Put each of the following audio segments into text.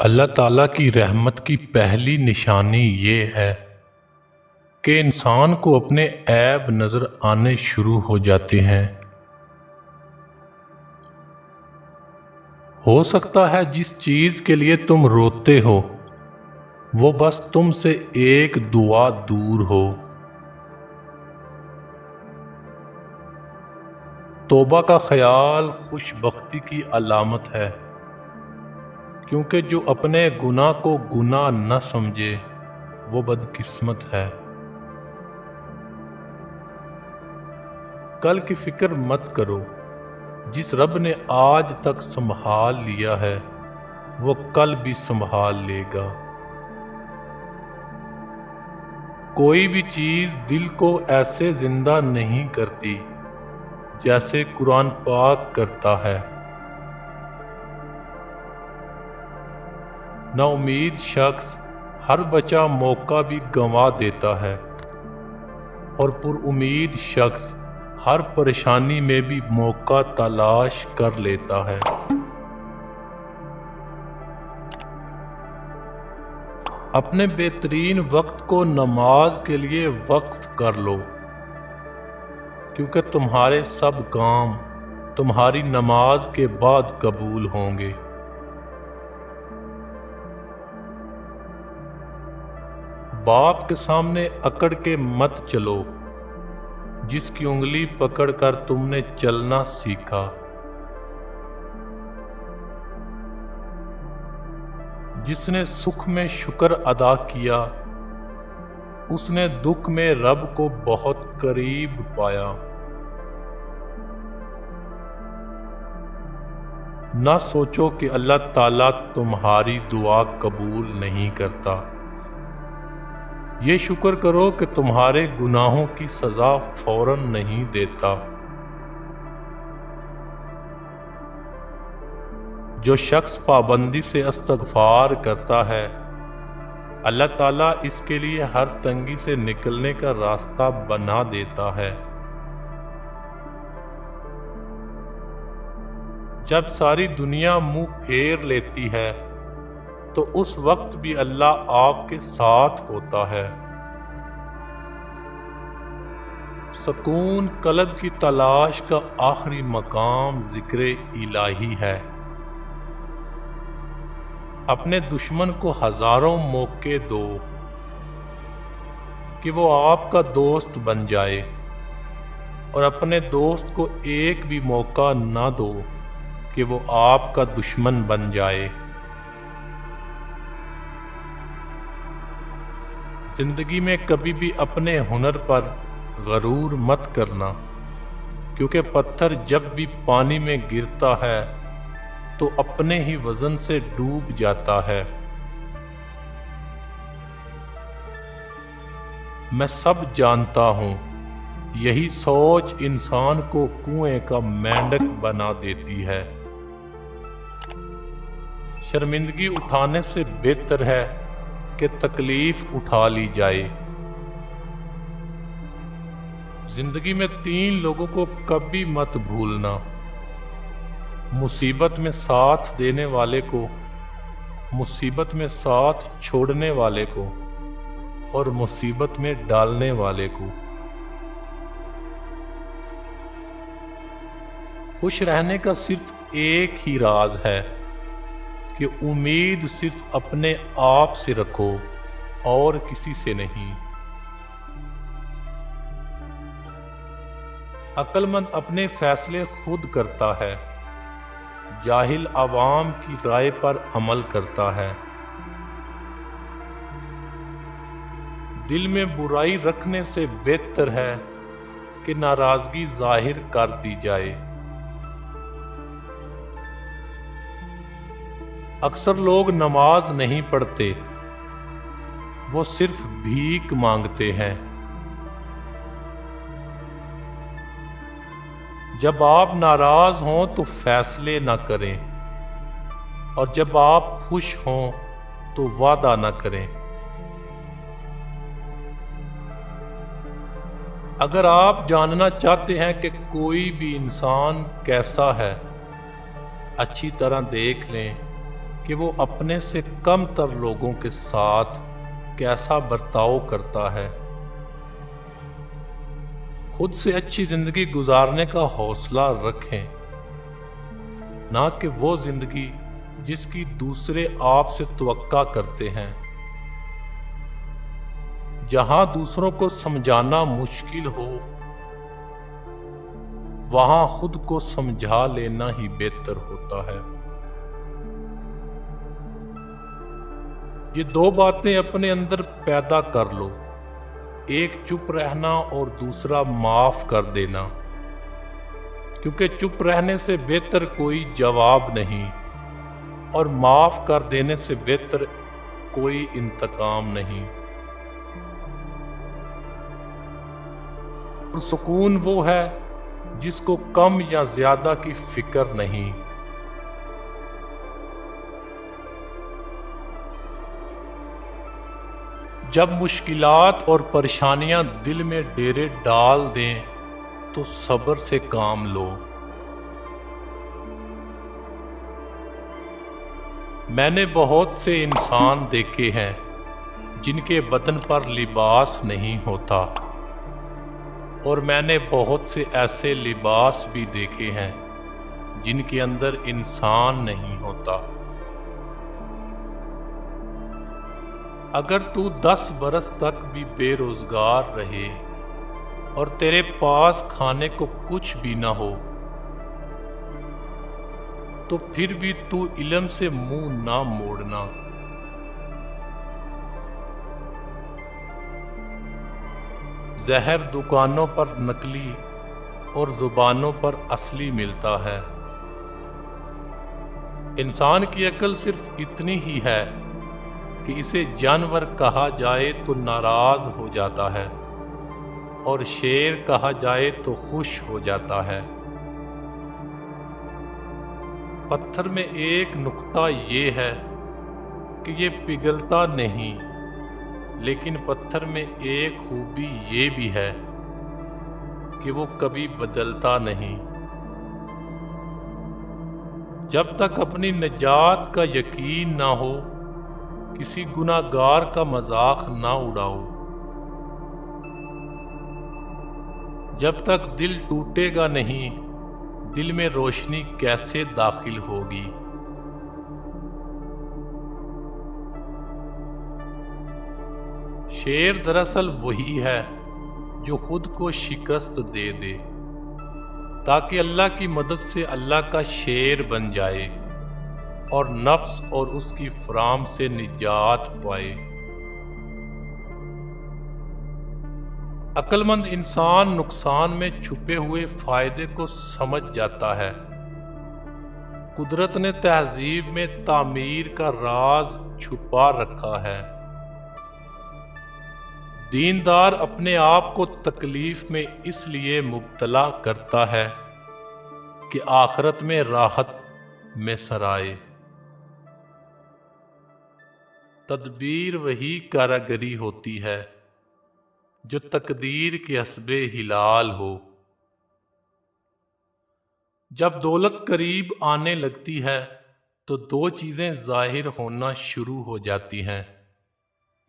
اللہ تعالیٰ کی رحمت کی پہلی نشانی یہ ہے کہ انسان کو اپنے عیب نظر آنے شروع ہو جاتے ہیں۔ ہو سکتا ہے جس چیز کے لیے تم روتے ہو وہ بس تم سے ایک دعا دور ہو۔ توبہ کا خیال خوش بختی کی علامت ہے، کیونکہ جو اپنے گناہ کو گناہ نہ سمجھے وہ بدقسمت ہے۔ کل کی فکر مت کرو، جس رب نے آج تک سنبھال لیا ہے وہ کل بھی سنبھال لے گا۔ کوئی بھی چیز دل کو ایسے زندہ نہیں کرتی جیسے قرآن پاک کرتا ہے۔ نا امید شخص ہر بچا موقع بھی گنوا دیتا ہے، اور پر امید شخص ہر پریشانی میں بھی موقع تلاش کر لیتا ہے۔ اپنے بہترین وقت کو نماز کے لیے وقف کر لو، کیونکہ تمہارے سب کام تمہاری نماز کے بعد قبول ہوں گے۔ باپ کے سامنے اکڑ کے مت چلو، جس کی انگلی پکڑ کر تم نے چلنا سیکھا۔ جس نے سکھ میں شکر ادا کیا اس نے دکھ میں رب کو بہت قریب پایا۔ نہ سوچو کہ اللہ تعالیٰ تمہاری دعا قبول نہیں کرتا۔ یہ شکر کرو کہ تمہارے گناہوں کی سزا فوراً نہیں دیتا۔ جو شخص پابندی سے استغفار کرتا ہے اللہ تعالیٰ اس کے لیے ہر تنگی سے نکلنے کا راستہ بنا دیتا ہے۔ جب ساری دنیا منہ پھیر لیتی ہے تو اس وقت بھی اللہ آپ کے ساتھ ہوتا ہے۔ سکون قلب کی تلاش کا آخری مقام ذکر الہی ہے۔ اپنے دشمن کو ہزاروں موقع دو کہ وہ آپ کا دوست بن جائے، اور اپنے دوست کو ایک بھی موقع نہ دو کہ وہ آپ کا دشمن بن جائے۔ زندگی میں کبھی بھی اپنے ہنر پر غرور مت کرنا، کیونکہ پتھر جب بھی پانی میں گرتا ہے تو اپنے ہی وزن سے ڈوب جاتا ہے۔ میں سب جانتا ہوں، یہی سوچ انسان کو کنویں کا مینڈک بنا دیتی ہے۔ شرمندگی اٹھانے سے بہتر ہے کہ تکلیف اٹھا لی جائے۔ زندگی میں 3 لوگوں کو کبھی مت بھولنا: مصیبت میں ساتھ دینے والے کو، مصیبت میں ساتھ چھوڑنے والے کو، اور مصیبت میں ڈالنے والے کو۔ خوش رہنے کا صرف ایک ہی راز ہے کہ امید صرف اپنے آپ سے رکھو اور کسی سے نہیں۔ عقل مند اپنے فیصلے خود کرتا ہے، جاہل عوام کی رائے پر عمل کرتا ہے۔ دل میں برائی رکھنے سے بہتر ہے کہ ناراضگی ظاہر کر دی جائے۔ اکثر لوگ نماز نہیں پڑھتے، وہ صرف بھیک مانگتے ہیں۔ جب آپ ناراض ہوں تو فیصلے نہ کریں، اور جب آپ خوش ہوں تو وعدہ نہ کریں۔ اگر آپ جاننا چاہتے ہیں کہ کوئی بھی انسان کیسا ہے، اچھی طرح دیکھ لیں کہ وہ اپنے سے کم تر لوگوں کے ساتھ کیسا برتاؤ کرتا ہے۔ خود سے اچھی زندگی گزارنے کا حوصلہ رکھیں، نہ کہ وہ زندگی جس کی دوسرے آپ سے توقع کرتے ہیں۔ جہاں دوسروں کو سمجھانا مشکل ہو، وہاں خود کو سمجھا لینا ہی بہتر ہوتا ہے۔ یہ دو باتیں اپنے اندر پیدا کر لو، ایک چپ رہنا اور دوسرا معاف کر دینا، کیونکہ چپ رہنے سے بہتر کوئی جواب نہیں اور معاف کر دینے سے بہتر کوئی انتقام نہیں۔ اور سکون وہ ہے جس کو کم یا زیادہ کی فکر نہیں۔ جب مشکلات اور پریشانیاں دل میں ڈیرے ڈال دیں تو صبر سے کام لو۔ میں نے بہت سے انسان دیکھے ہیں جن کے بدن پر لباس نہیں ہوتا، اور میں نے بہت سے ایسے لباس بھی دیکھے ہیں جن کے اندر انسان نہیں ہوتا۔ اگر تو 10 برس تک بھی بے روزگار رہے اور تیرے پاس کھانے کو کچھ بھی نہ ہو، تو پھر بھی تو علم سے منہ نہ موڑنا۔ زہر دکانوں پر نقلی اور زبانوں پر اصلی ملتا ہے۔ انسان کی عقل صرف اتنی ہی ہے کہ اسے جانور کہا جائے تو ناراض ہو جاتا ہے اور شیر کہا جائے تو خوش ہو جاتا ہے۔ پتھر میں ایک نقطہ یہ ہے کہ یہ پگھلتا نہیں، لیکن پتھر میں ایک خوبی یہ بھی ہے کہ وہ کبھی بدلتا نہیں۔ جب تک اپنی نجات کا یقین نہ ہو، کسی گناہگار کا مذاق نہ اڑاؤ۔ جب تک دل ٹوٹے گا نہیں، دل میں روشنی کیسے داخل ہوگی؟ شیر دراصل وہی ہے جو خود کو شکست دے دے تاکہ اللہ کی مدد سے اللہ کا شیر بن جائے اور نفس اور اس کی فرام سے نجات پائے۔ عقل مند انسان نقصان میں چھپے ہوئے فائدے کو سمجھ جاتا ہے۔ قدرت نے تہذیب میں تعمیر کا راز چھپا رکھا ہے۔ دیندار اپنے آپ کو تکلیف میں اس لیے مبتلا کرتا ہے کہ آخرت میں راحت میں سرائے۔ تدبیر وہی کاراگری ہوتی ہے جو تقدیر کے حسب ہلال ہو۔ جب دولت قریب آنے لگتی ہے تو دو چیزیں ظاہر ہونا شروع ہو جاتی ہیں،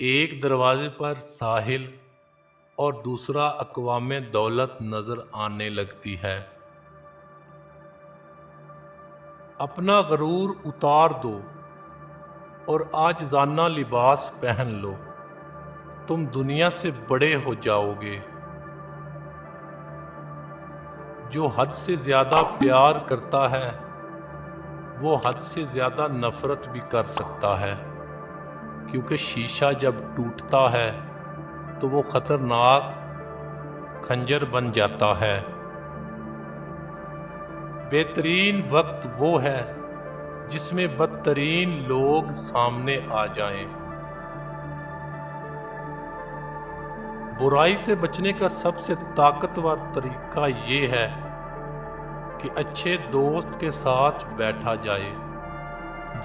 ایک دروازے پر ساحل اور دوسرا اقوام دولت نظر آنے لگتی ہے۔ اپنا غرور اتار دو اور عاجزانہ لباس پہن لو، تم دنیا سے بڑے ہو جاؤ گے۔ جو حد سے زیادہ پیار کرتا ہے وہ حد سے زیادہ نفرت بھی کر سکتا ہے، کیونکہ شیشہ جب ٹوٹتا ہے تو وہ خطرناک خنجر بن جاتا ہے۔ بہترین وقت وہ ہے جس میں بدترین لوگ سامنے آ جائیں۔ برائی سے بچنے کا سب سے طاقتور طریقہ یہ ہے کہ اچھے دوست کے ساتھ بیٹھا جائے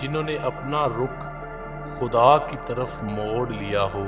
جنہوں نے اپنا رخ خدا کی طرف موڑ لیا ہو۔